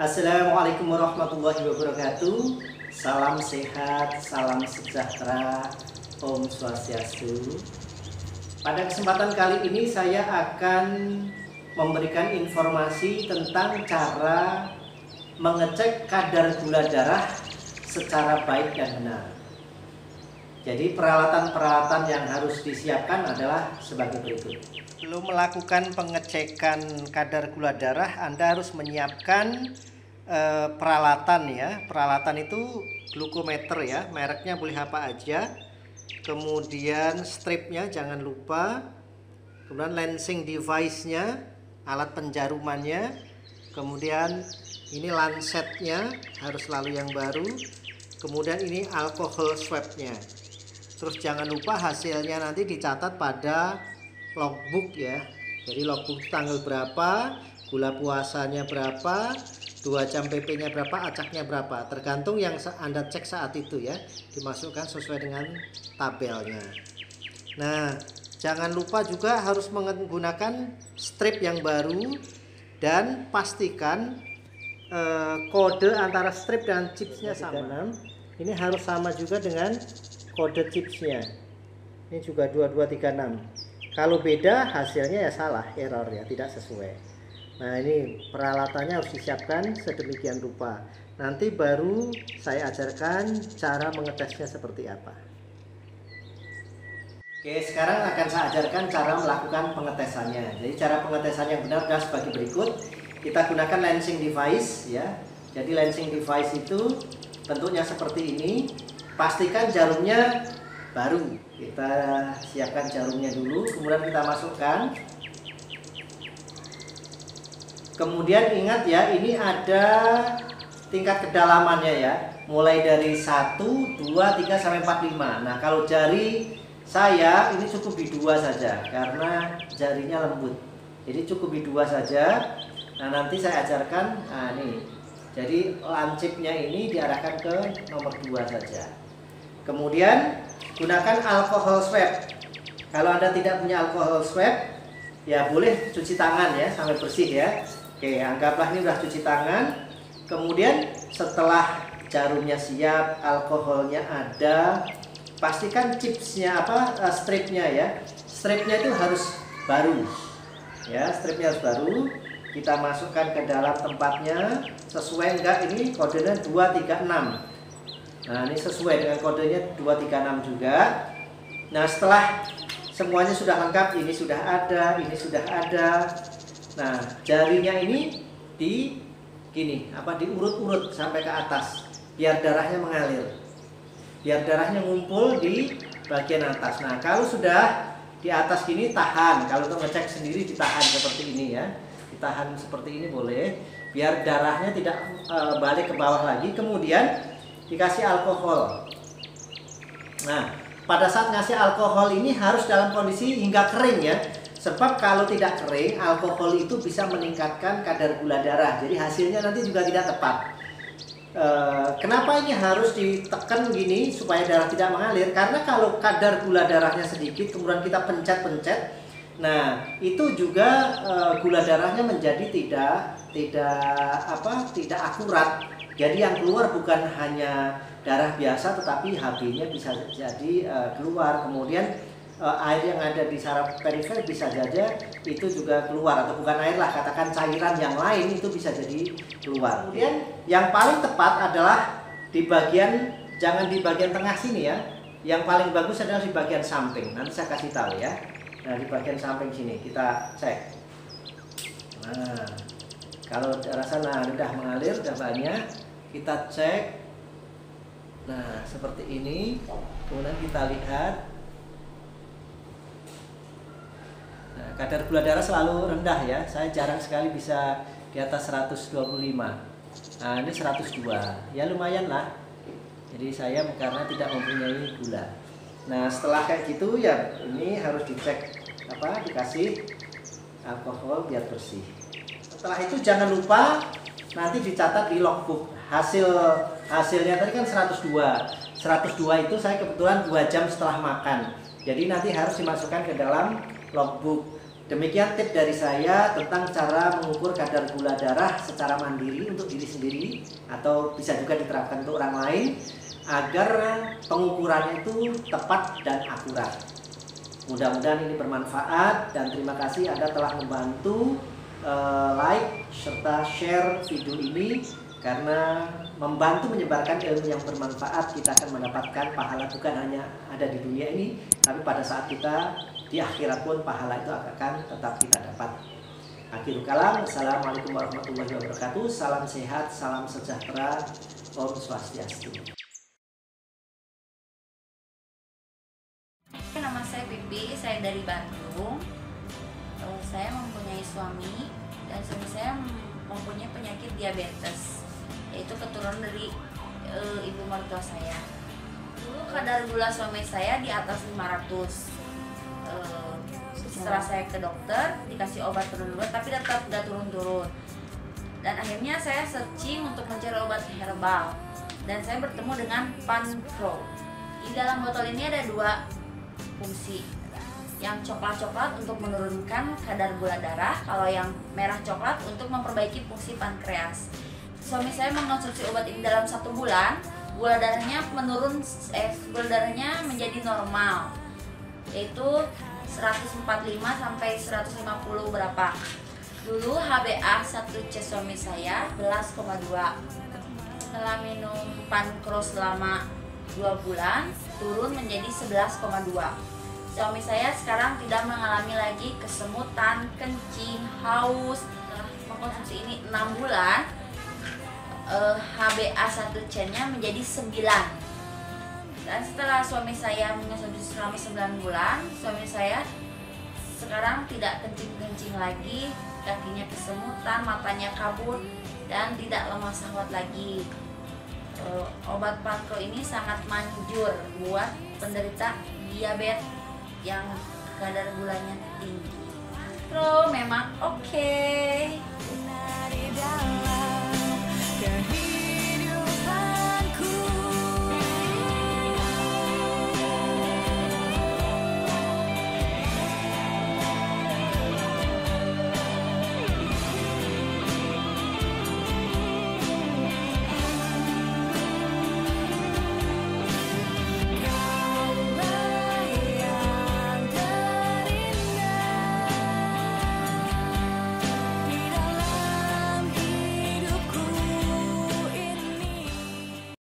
Assalamualaikum warahmatullahi wabarakatuh. Salam sehat, salam sejahtera, Om Swastiastu. Pada kesempatan kali ini saya akan memberikan informasi tentang cara mengecek kadar gula darah secara baik dan benar. Jadi peralatan-peralatan yang harus disiapkan adalah sebagai berikut. Sebelum melakukan pengecekan kadar gula darah, Anda harus menyiapkan peralatan ya. Peralatan itu glukometer ya, mereknya boleh apa aja. Kemudian stripnya jangan lupa. Kemudian lancing device-nya, alat penjarumannya. Kemudian ini lancetnya harus selalu yang baru. Kemudian ini alkohol swab-nya. Terus jangan lupa hasilnya nanti dicatat pada logbook ya. Jadi logbook tanggal berapa, gula puasanya berapa, 2 jam PP-nya berapa, acaknya berapa, tergantung yang Anda cek saat itu ya, dimasukkan sesuai dengan tabelnya. Nah, jangan lupa juga harus menggunakan strip yang baru dan pastikan kode antara strip dan chipsnya sama. Ini harus sama juga dengan kode chipsnya. Ini juga 2236. Kalau beda hasilnya ya salah, error ya, tidak sesuai. Nah, ini peralatannya harus disiapkan sedemikian rupa. Nanti baru saya ajarkan cara mengetesnya seperti apa. Oke, sekarang akan saya ajarkan cara melakukan pengetesannya. Jadi cara pengetesan yang benar adalah sebagai berikut. Kita gunakan lancing device ya. Jadi lancing device itu bentuknya seperti ini. Pastikan jarumnya baru. Kita siapkan jarumnya dulu, kemudian kita masukkan. Kemudian ingat ya, ini ada tingkat kedalamannya ya, mulai dari 1, 2, 3 sampai 4, 5. Nah, kalau jari saya ini cukup di 2 saja karena jarinya lembut. Jadi cukup di 2 saja. Nah, nanti saya ajarkan. Nah, nih. Jadi lancipnya ini diarahkan ke nomor 2 saja. Kemudian gunakan alkohol swab. Kalau Anda tidak punya alkohol swab, ya boleh cuci tangan ya sampai bersih ya. Oke, anggaplah ini sudah cuci tangan. Kemudian setelah jarumnya siap, alkoholnya ada, pastikan chipsnya stripnya ya. Stripnya itu harus baru. Ya, stripnya harus baru. Kita masukkan ke dalam tempatnya. Sesuai enggak ini kodenya 236. Nah, ini sesuai dengan kodenya 236 juga. Nah, setelah semuanya sudah lengkap, ini sudah ada, ini sudah ada. Nah, jarinya ini diurut-urut sampai ke atas biar darahnya mengalir. Biar darahnya ngumpul di bagian atas. Nah, kalau sudah di atas gini tahan. Kalau untuk ngecek sendiri ditahan seperti ini ya. Ditahan seperti ini boleh biar darahnya tidak balik ke bawah lagi. Kemudian dikasih alkohol. Nah, pada saat ngasih alkohol ini harus dalam kondisi hingga kering ya. Sebab kalau tidak kering, alkohol itu bisa meningkatkan kadar gula darah. Jadi hasilnya nanti juga tidak tepat. Kenapa ini harus ditekan gini supaya darah tidak mengalir? Karena kalau kadar gula darahnya sedikit, kemudian kita pencet-pencet, nah itu juga gula darahnya menjadi tidak akurat. Jadi yang keluar bukan hanya darah biasa, tetapi HB-nya bisa jadi keluar. Kemudian air yang ada di saraf perifer bisa saja itu juga keluar, atau bukan air lah, katakan cairan yang lain itu bisa jadi keluar. Kemudian yang paling tepat adalah di bagian, jangan di bagian tengah sini ya. Yang paling bagus adalah di bagian samping. Nanti saya kasih tahu ya. Nah, di bagian samping sini kita cek. Nah, kalau darah sana sudah mengalir, sudah banyak, kita cek. Nah, seperti ini. Kemudian kita lihat. Nah, kadar gula darah selalu rendah ya. Saya jarang sekali bisa di atas 125. Nah, ini 102. Ya lumayan lah. Jadi saya karena tidak mempunyai gula. Nah, setelah kayak gitu ya ini harus dicek dikasih alkohol biar bersih. Setelah itu jangan lupa nanti dicatat di logbook. Hasilnya tadi kan 102. 102 itu saya kebetulan 2 jam setelah makan. Jadi nanti harus dimasukkan ke dalam logbook. Demikian tips dari saya tentang cara mengukur kadar gula darah secara mandiri untuk diri sendiri atau bisa juga diterapkan untuk orang lain agar pengukurannya itu tepat dan akurat. Mudah-mudahan ini bermanfaat dan terima kasih Anda telah membantu like serta share video ini, karena membantu menyebarkan ilmu yang bermanfaat kita akan mendapatkan pahala bukan hanya ada di dunia ini, tapi pada saat kita di akhirat pun pahala itu akan tetap kita dapat. Akhirul kalam, assalamualaikum warahmatullahi wabarakatuh. Salam sehat, salam sejahtera, Om Swastiastu. Nama saya Bibi, saya dari Bandung. Saya mempunyai suami dan suami saya mempunyai penyakit diabetes, yaitu keturunan dari ibu mertua saya. Dulu kadar gula suami saya di atas 500. Setelah saya ke dokter dikasih obat turun-turun, tapi tetap nggak turun-turun. Dan akhirnya saya searching untuk mencari obat herbal dan saya bertemu dengan Pancro. Di dalam botol ini ada 2 fungsi. Yang coklat-coklat untuk menurunkan kadar gula darah, kalau yang merah coklat untuk memperbaiki fungsi pankreas. Suami saya mengkonsumsi obat ini dalam 1 bulan, gula darahnya gula darahnya menjadi normal, yaitu 145 sampai 150 berapa. Dulu HbA1c suami saya 11,2. Setelah minum Pancro selama 2 bulan turun menjadi 11,2. Suami saya sekarang tidak mengalami lagi kesemutan, kencing, haus. Setelah mengkonsumsi ini 6 bulan, HbA1c-nya menjadi 9. Dan setelah suami saya mengonsumsi selama 9 bulan, suami saya sekarang tidak kencing-kencing lagi, kakinya kesemutan, matanya kabur, dan tidak lemah syahwat lagi. Obat Pancro ini sangat manjur buat penderita diabetes yang kadar gulanya tinggi. Pancro memang oke.